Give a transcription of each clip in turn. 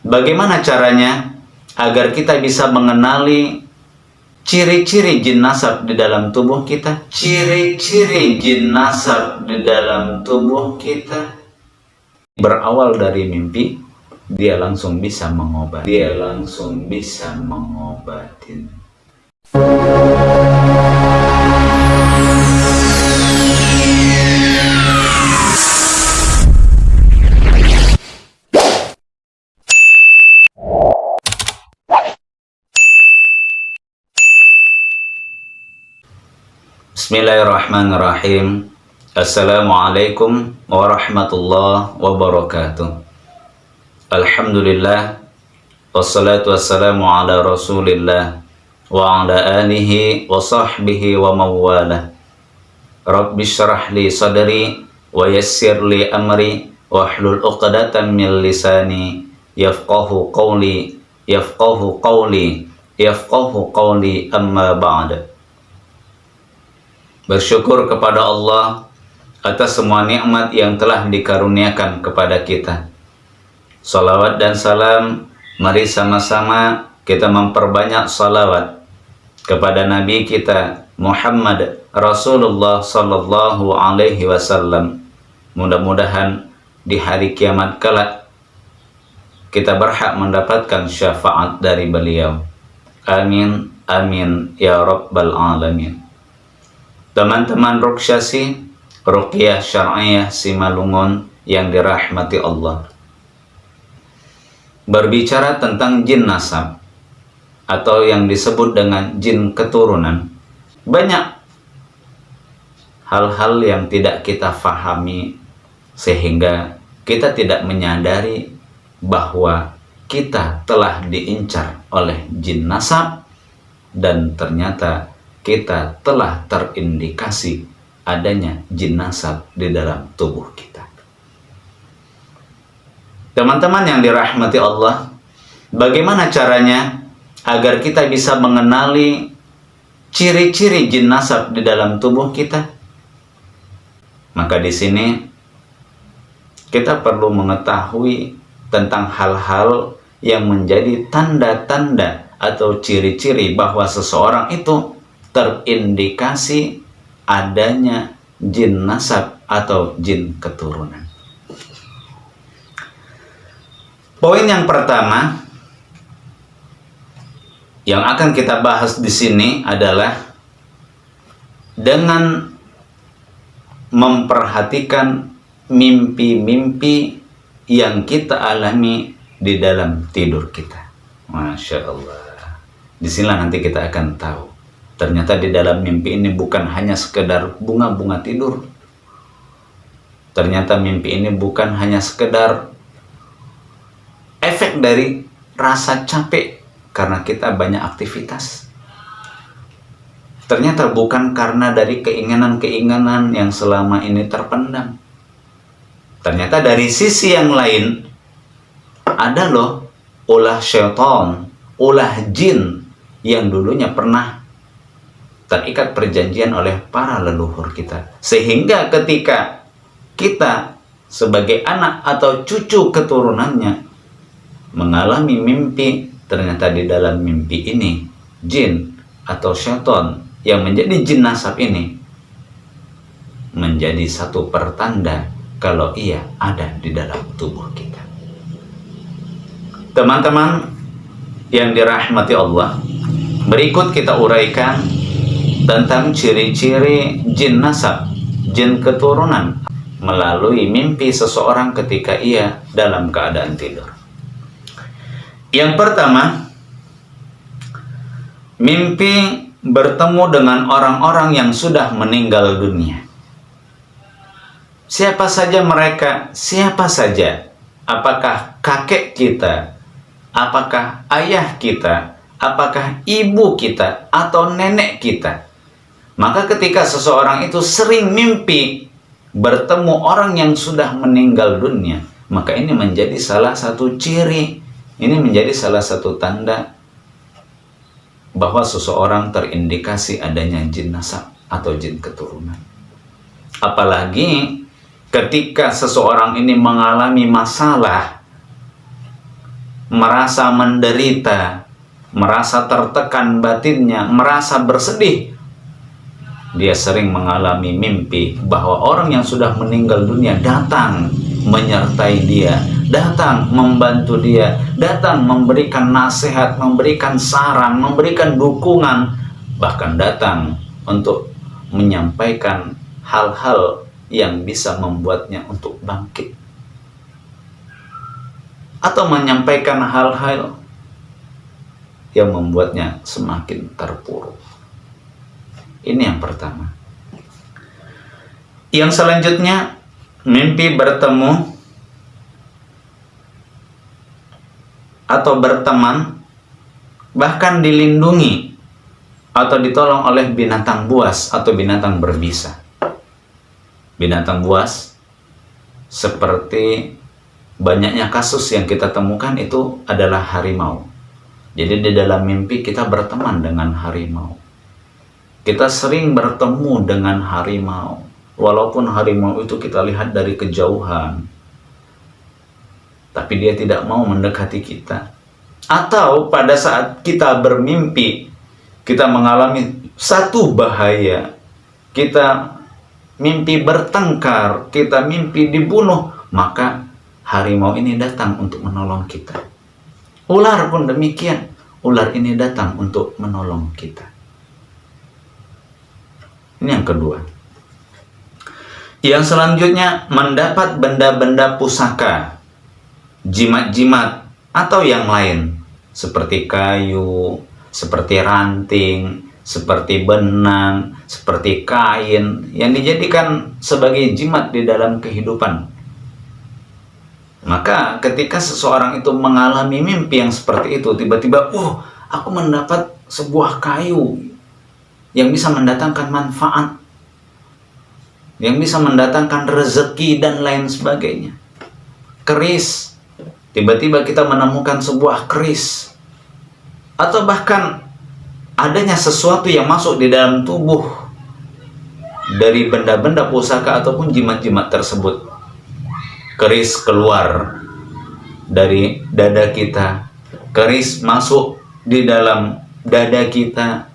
Bagaimana caranya agar kita bisa mengenali ciri-ciri jin nasab di dalam tubuh kita? Ciri-ciri jin nasab di dalam tubuh kita berawal dari mimpi, dia langsung bisa mengobati. Dia langsung bisa mengobatin. Bismillahirrahmanirrahim. Assalamualaikum warahmatullahi wabarakatuh. Alhamdulillah, wassalatu wassalamu ala rasulillah wa ala alihi wa sahbihi wa mawalah. Rabbi syrah li sadri wa yassir li amri wa hlul uqdatan min lisani yafqahu qawli amma ba'da. Bersyukur kepada Allah atas semua nikmat yang telah dikaruniakan kepada kita. Salawat dan salam, mari sama-sama kita memperbanyak salawat kepada Nabi kita Muhammad Rasulullah Sallallahu Alaihi Wasallam. Mudah-mudahan di hari kiamat kelak kita berhak mendapatkan syafaat dari beliau. Amin, amin, ya Rabbal Alamin. Teman-teman Ruksyasi, Ruqyah Syar'iyah Simalungun yang dirahmati Allah. Berbicara tentang jin nasab atau yang disebut dengan jin keturunan, banyak hal-hal yang tidak kita fahami sehingga kita tidak menyadari bahwa kita telah diincar oleh jin nasab dan ternyata kita telah terindikasi adanya jin nasab di dalam tubuh kita. Teman-teman yang dirahmati Allah, bagaimana caranya agar kita bisa mengenali ciri-ciri jin nasab di dalam tubuh kita? Maka di sini kita perlu mengetahui tentang hal-hal yang menjadi tanda-tanda atau ciri-ciri bahwa seseorang itu terindikasi adanya jin nasab atau jin keturunan. Poin yang pertama yang akan kita bahas di sini adalah dengan memperhatikan mimpi-mimpi yang kita alami di dalam tidur kita. Masya Allah. Disinilah nanti kita akan tahu. Ternyata di dalam mimpi ini bukan hanya sekedar bunga-bunga tidur. Ternyata mimpi ini bukan hanya sekedar efek dari rasa capek karena kita banyak aktivitas. Ternyata bukan karena dari keinginan-keinginan yang selama ini terpendam. Ternyata dari sisi yang lain ada loh ulah syaitan, ulah jin yang dulunya pernah terikat perjanjian oleh para leluhur kita. Sehingga ketika kita sebagai anak atau cucu keturunannya mengalami mimpi, ternyata di dalam mimpi ini jin atau syaitan yang menjadi jin nasab ini menjadi satu pertanda kalau ia ada di dalam tubuh kita. Teman-teman yang dirahmati Allah, berikut kita uraikan tentang ciri-ciri jin nasab, jin keturunan melalui mimpi seseorang ketika ia dalam keadaan tidur. Yang pertama, mimpi bertemu dengan orang-orang yang sudah meninggal dunia. Siapa saja mereka? Siapa saja? Apakah kakek kita? Apakah ayah kita? Apakah ibu kita? Atau nenek kita? Maka ketika seseorang itu sering mimpi bertemu orang yang sudah meninggal dunia, maka ini menjadi salah satu ciri, ini menjadi salah satu tanda bahwa seseorang terindikasi adanya jin nasab atau jin keturunan. Apalagi ketika seseorang ini mengalami masalah merasa menderita, merasa tertekan batinnya, merasa bersedih, dia sering mengalami mimpi bahwa orang yang sudah meninggal dunia datang menyertai dia, datang membantu dia, datang memberikan nasihat, memberikan saran, memberikan dukungan, bahkan datang untuk menyampaikan hal-hal yang bisa membuatnya untuk bangkit, atau menyampaikan hal-hal yang membuatnya semakin terpuruk. Ini yang pertama. Yang selanjutnya, mimpi bertemu atau berteman, bahkan dilindungi atau ditolong oleh binatang buas atau binatang berbisa. Binatang buas, seperti banyaknya kasus yang kita temukan, itu adalah harimau. Jadi di dalam mimpi kita berteman dengan harimau. Kita sering bertemu dengan harimau, walaupun harimau itu kita lihat dari kejauhan, tapi dia tidak mau mendekati kita. Atau pada saat kita bermimpi, kita mengalami satu bahaya, kita mimpi bertengkar, kita mimpi dibunuh, maka harimau ini datang untuk menolong kita. Ular pun demikian, ular ini datang untuk menolong kita. Ini yang kedua. Yang selanjutnya, mendapat benda-benda pusaka, jimat-jimat, atau yang lain, seperti kayu, seperti ranting, seperti benang, seperti kain, yang dijadikan sebagai jimat di dalam kehidupan. Maka ketika seseorang itu mengalami mimpi yang seperti itu, tiba-tiba, aku mendapat sebuah kayu yang bisa mendatangkan manfaat, yang bisa mendatangkan rezeki dan lain sebagainya. Keris, tiba-tiba kita menemukan sebuah keris. Atau bahkan adanya sesuatu yang masuk di dalam tubuh dari benda-benda pusaka ataupun jimat-jimat tersebut. Keris keluar dari dada kita, keris masuk di dalam dada kita,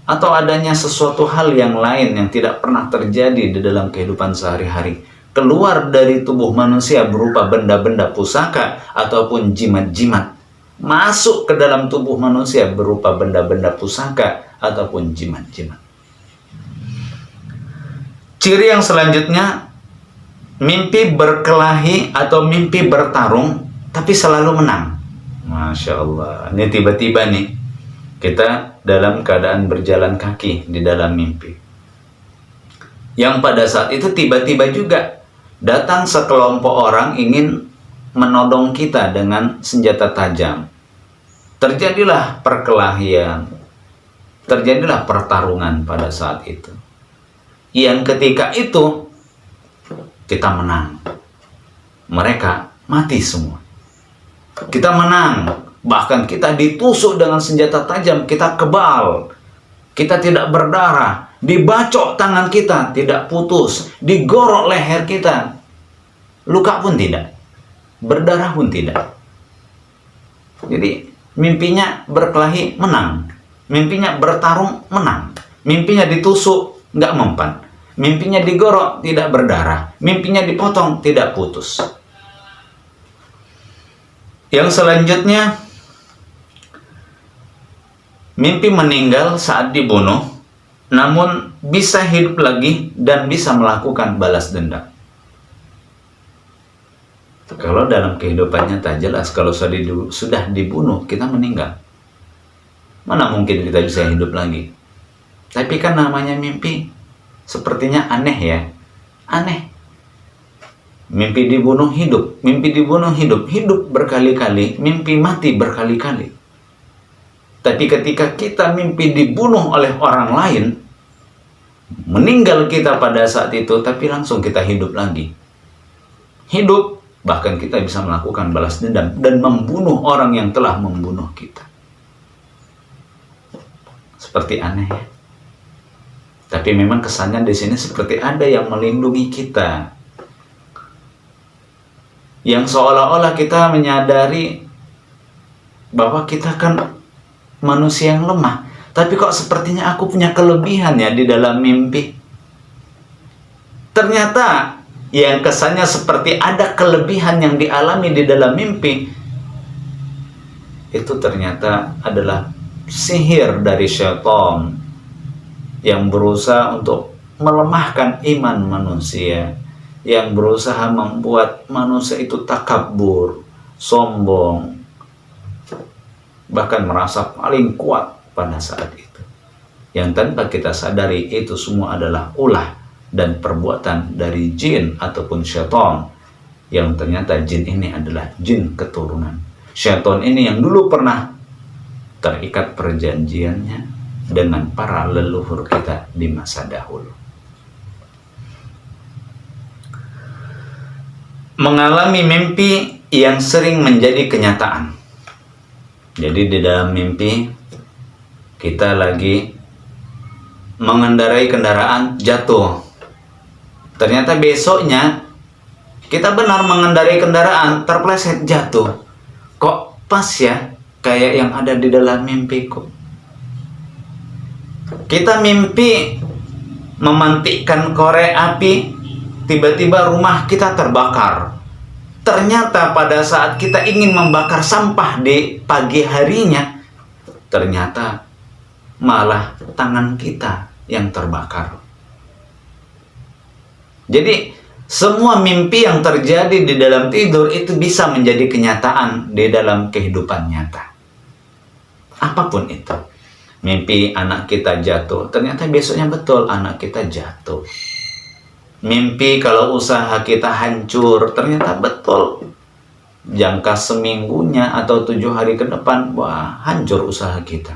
atau adanya sesuatu hal yang lain yang tidak pernah terjadi di dalam kehidupan sehari-hari, keluar dari tubuh manusia berupa benda-benda pusaka ataupun jimat-jimat, masuk ke dalam tubuh manusia berupa benda-benda pusaka ataupun jimat-jimat. Ciri yang selanjutnya, mimpi berkelahi atau mimpi bertarung tapi selalu menang. Masya Allah, ini tiba-tiba nih kita dalam keadaan berjalan kaki di dalam mimpi, yang pada saat itu tiba-tiba juga datang sekelompok orang ingin menodong kita dengan senjata tajam. Terjadilah perkelahian, terjadilah pertarungan pada saat itu, yang ketika itu kita menang, mereka mati semua. Kita menang, bahkan kita ditusuk dengan senjata tajam, kita kebal, kita tidak berdarah, dibacok tangan kita tidak putus, digorok leher kita, luka pun tidak, berdarah pun tidak. Jadi mimpinya berkelahi menang, mimpinya bertarung menang, mimpinya ditusuk nggak mempan, mimpinya digorok tidak berdarah, mimpinya dipotong tidak putus. Yang selanjutnya, mimpi meninggal saat dibunuh, namun bisa hidup lagi dan bisa melakukan balas dendam. Kalau dalam kehidupan nyata jelas, kalau sudah dibunuh, kita meninggal, mana mungkin kita bisa hidup lagi. Tapi kan namanya mimpi, sepertinya aneh ya, aneh. Mimpi dibunuh hidup, mimpi dibunuh hidup, hidup berkali-kali, mimpi mati berkali-kali. Tapi ketika kita mimpi dibunuh oleh orang lain, meninggal kita pada saat itu, tapi langsung kita hidup lagi. Hidup, bahkan kita bisa melakukan balas dendam dan membunuh orang yang telah membunuh kita. Seperti aneh ya. Tapi memang kesannya di sini seperti ada yang melindungi kita, yang seolah-olah kita menyadari bahwa kita kan manusia yang lemah, tapi kok sepertinya aku punya kelebihan ya di dalam mimpi. Ternyata yang kesannya seperti ada kelebihan yang dialami di dalam mimpi, itu ternyata adalah sihir dari syaitan yang berusaha untuk melemahkan iman manusia, yang berusaha membuat manusia itu takabur, sombong, bahkan merasa paling kuat pada saat itu. Yang tanpa kita sadari itu semua adalah ulah dan perbuatan dari jin ataupun syaitan, yang ternyata jin ini adalah jin keturunan. Syaitan ini yang dulu pernah terikat perjanjiannya dengan para leluhur kita di masa dahulu. Mengalami mimpi yang sering menjadi kenyataan. Jadi di dalam mimpi kita lagi mengendarai kendaraan, jatuh. Ternyata besoknya kita benar mengendarai kendaraan, terpleset, jatuh. Kok pas ya kayak yang ada di dalam mimpiku. Kita mimpi memantikkan korek api, tiba-tiba rumah kita terbakar. Ternyata pada saat kita ingin membakar sampah di pagi harinya, ternyata malah tangan kita yang terbakar. Jadi semua mimpi yang terjadi di dalam tidur itu bisa menjadi kenyataan di dalam kehidupan nyata. Apapun itu. Mimpi anak kita jatuh, ternyata besoknya betul anak kita jatuh. Mimpi kalau usaha kita hancur, ternyata betul jangka seminggunya atau 7 hari ke depan, wah, hancur usaha kita.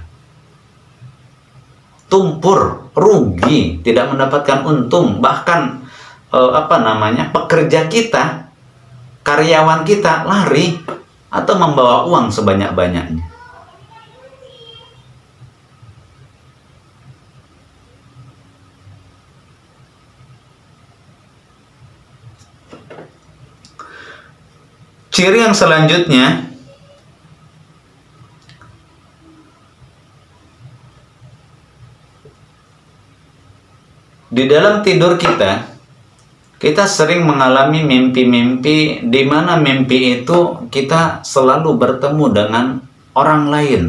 Tumpur, rugi, tidak mendapatkan untung, bahkan pekerja kita, karyawan kita lari atau membawa uang sebanyak-banyaknya. Ciri yang selanjutnya, di dalam tidur kita sering mengalami mimpi-mimpi di mana mimpi itu kita selalu bertemu dengan orang lain.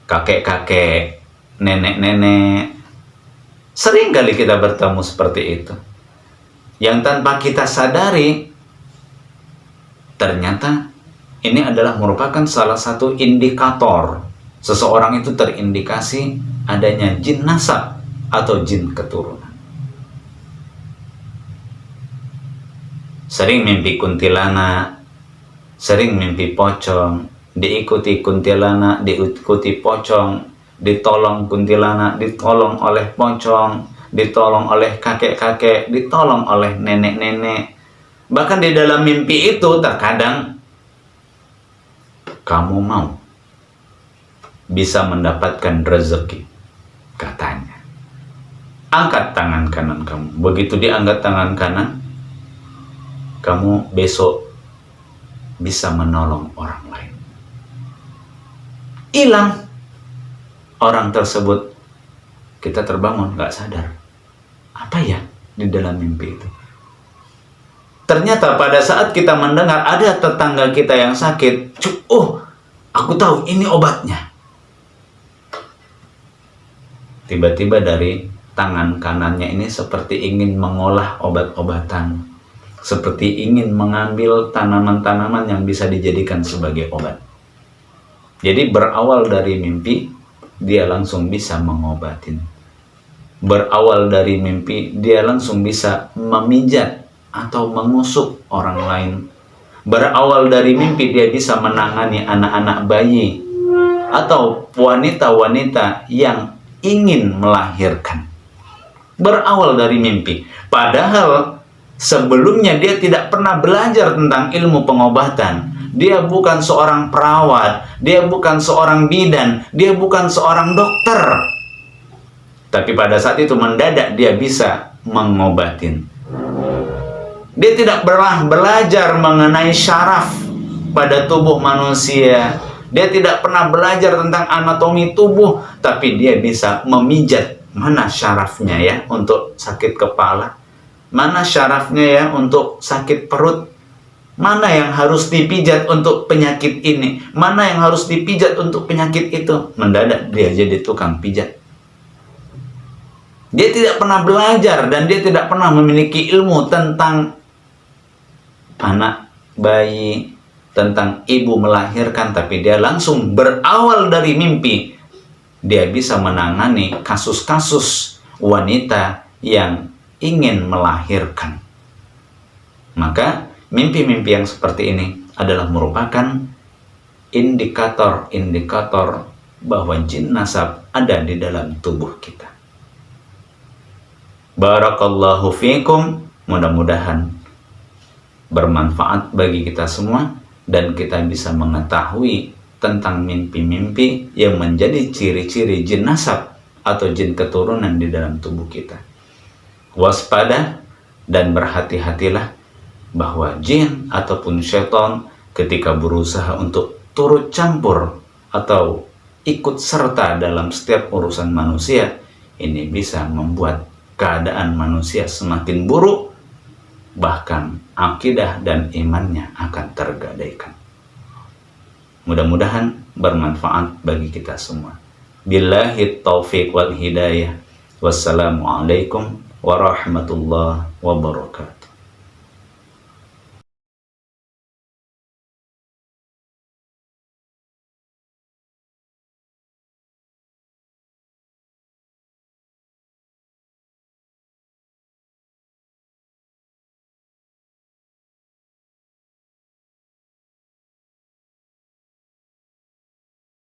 Kakek-kakek, nenek-nenek. Sering kali kita bertemu seperti itu. Yang tanpa kita sadari, ternyata ini adalah merupakan salah satu indikator seseorang itu terindikasi adanya jin nasab atau jin keturunan. Sering mimpi kuntilanak, sering mimpi pocong, diikuti kuntilanak, diikuti pocong, ditolong kuntilanak, ditolong oleh pocong, ditolong oleh kakek-kakek, ditolong oleh nenek-nenek. Bahkan di dalam mimpi itu terkadang kamu mau bisa mendapatkan rezeki, katanya. Angkat tangan kanan kamu. Begitu diangkat tangan kanan, kamu besok bisa menolong orang lain. Hilang orang tersebut. Kita terbangun, gak sadar. Apa ya di dalam mimpi itu? Ternyata pada saat kita mendengar ada tetangga kita yang sakit, oh, aku tahu ini obatnya. Tiba-tiba dari tangan kanannya ini seperti ingin mengolah obat-obatan, seperti ingin mengambil tanaman-tanaman yang bisa dijadikan sebagai obat. Jadi berawal dari mimpi, dia langsung bisa mengobatin. Berawal dari mimpi, dia langsung bisa memijat atau mengusuk orang lain. Berawal dari mimpi, dia bisa menangani anak-anak bayi atau wanita-wanita yang ingin melahirkan. Berawal dari mimpi. Padahal sebelumnya dia tidak pernah belajar tentang ilmu pengobatan. Dia bukan seorang perawat, dia bukan seorang bidan, dia bukan seorang dokter. Tapi pada saat itu mendadak dia bisa mengobatin. Dia tidak pernah belajar mengenai syaraf, pada tubuh manusia. Dia tidak pernah belajar tentang anatomi tubuh, tapi dia bisa memijat mana syarafnya ya untuk sakit kepala, mana syarafnya ya untuk sakit perut, mana yang harus dipijat untuk penyakit ini, mana yang harus dipijat untuk penyakit itu. Mendadak dia jadi tukang pijat. Dia tidak pernah belajar dan dia tidak pernah memiliki ilmu tentang anak, bayi, tentang ibu melahirkan, tapi dia langsung berawal dari mimpi. Dia bisa menangani kasus-kasus wanita yang ingin melahirkan. Maka mimpi-mimpi yang seperti ini adalah merupakan indikator-indikator bahwa jin nasab ada di dalam tubuh kita. Barakallahu fiikum, mudah-mudahan bermanfaat bagi kita semua dan kita bisa mengetahui tentang mimpi-mimpi yang menjadi ciri-ciri jin nasab atau jin keturunan di dalam tubuh kita. Waspada dan berhati-hatilah bahwa jin ataupun syaitan ketika berusaha untuk turut campur atau ikut serta dalam setiap urusan manusia, ini bisa membuat keadaan manusia semakin buruk, bahkan akidah dan imannya akan tergadaikan. Mudah-mudahan bermanfaat bagi kita semua. Billahi taufiq wal hidayah. Wassalamualaikum warahmatullahi wabarakatuh.